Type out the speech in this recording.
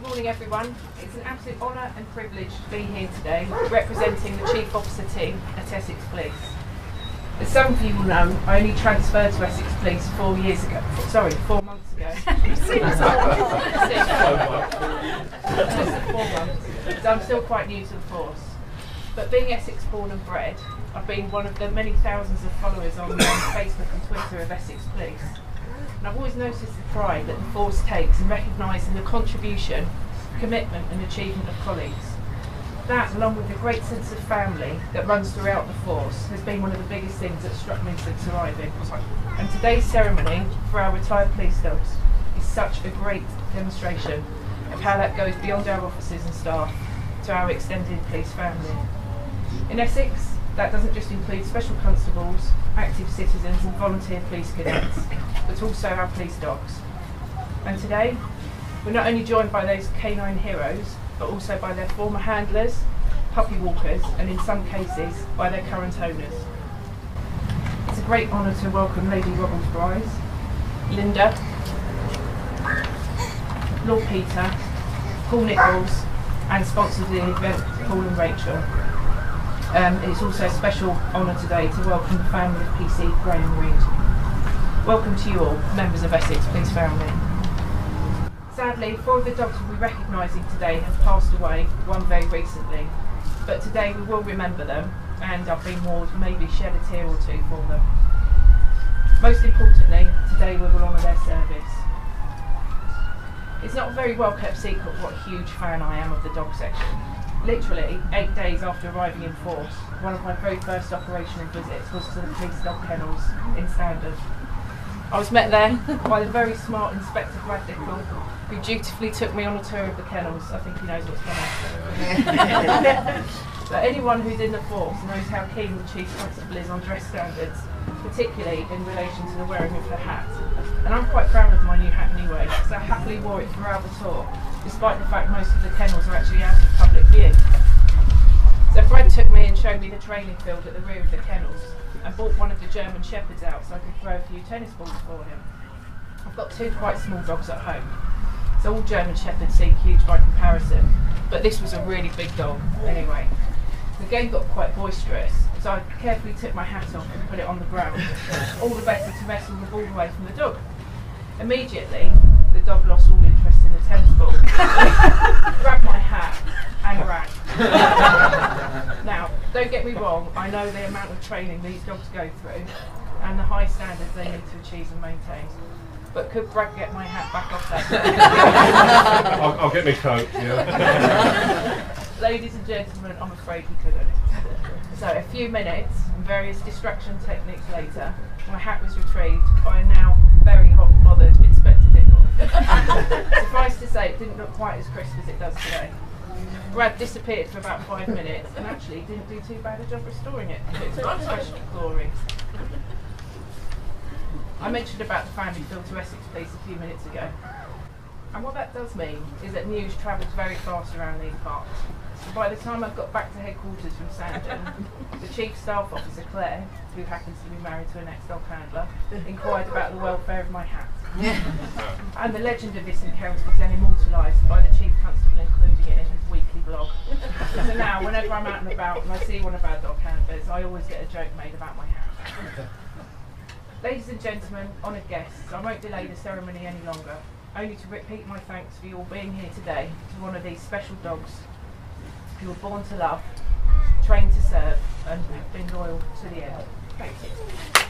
morning everyone. It's an absolute honour and privilege to be here today representing the Chief Officer team at Essex Police. As some of you will know, I only transferred to Essex Police 4 months ago. Just 4 months. So I'm still quite new to the force. But being Essex born and bred, I've been one of the many thousands of followers on Facebook and Twitter of Essex Police. And I've always noticed the pride that the force takes in recognising the contribution, commitment and achievement of colleagues. That, along with the great sense of family that runs throughout the force, has been one of the biggest things that struck me since arriving. And today's ceremony for our retired police dogs is such a great demonstration of how that goes beyond our officers and staff to our extended police family. In Essex, that doesn't just include special constables, active citizens and volunteer police cadets, but also our police dogs. And today, we're not only joined by those canine heroes, but also by their former handlers, puppy walkers, and in some cases, by their current owners. It's a great honour to welcome Lady Ruggles-Brise, Linda, Lord Peter, Paul Nichols, and sponsors of the event, Paul and Rachel. It's also a special honour today to welcome the family of PC Graham Reid. Welcome to you all, members of Essex Police family. Sadly, 4 of the dogs we'll be recognising today have passed away, one very recently. But today we will remember them, and I've been warned maybe shed a tear or two for them. Most importantly, today we will honour their service. It's not a very well kept secret what a huge fan I am of the dog section. Literally 8 days after arriving in force, one of my very first operational visits was to the police dog kennels in Standard. I was met there by the very smart Inspector Dickel, who dutifully took me on a tour of the kennels. I think he knows what's coming. But anyone who's in the force knows how keen the Chief Constable is on dress standards, particularly in relation to the wearing of her hat. And I'm quite proud of my new hat anyway, so I happily wore it throughout the tour, despite the fact most of the kennels are actually out of public view. So Fred took me and showed me the training field at the rear of the kennels, and brought one of the German Shepherds out so I could throw a few tennis balls for him. I've got 2 quite small dogs at home, so all German Shepherds seem huge by comparison, but this was a really big dog anyway. The game got quite boisterous, so I carefully took my hat off and put it on the ground, all the better to wrestle the ball away from the dog. Immediately, the dog lost all interest in the tennis ball, grabbed my hat and ran. Now, don't get me wrong, I know the amount of training these dogs go through and the high standards they need to achieve and maintain. But could Brad get my hat back off that? I'll get my coat, yeah. Ladies and gentlemen, I'm afraid he couldn't. So a few minutes and various distraction techniques later, my hat was retrieved by a now very hot-bothered Inspector Dickel. Suffice to say, it didn't look quite as crisp as it does today. Brad disappeared for about 5 minutes and actually didn't do too bad a job restoring it. It's got special glory. I mentioned about the family field to Essex Police a few minutes ago. And what that does mean is that news travels very fast around these parts. So by the time I've got back to headquarters from Sandon, the Chief Staff Officer, Claire, who happens to be married to an ex-dog handler, inquired about the welfare of my hat. And the legend of this encounter was then immortalised by the Chief Constable, including it in his weekly blog. So now, whenever I'm out and about and I see one of our dog handlers, I always get a joke made about my hat. Ladies and gentlemen, honoured guests, I won't delay the ceremony any longer, only to repeat my thanks for you all being here today to one of these special dogs who were born to love, trained to serve, and have been loyal to the end. Thank you.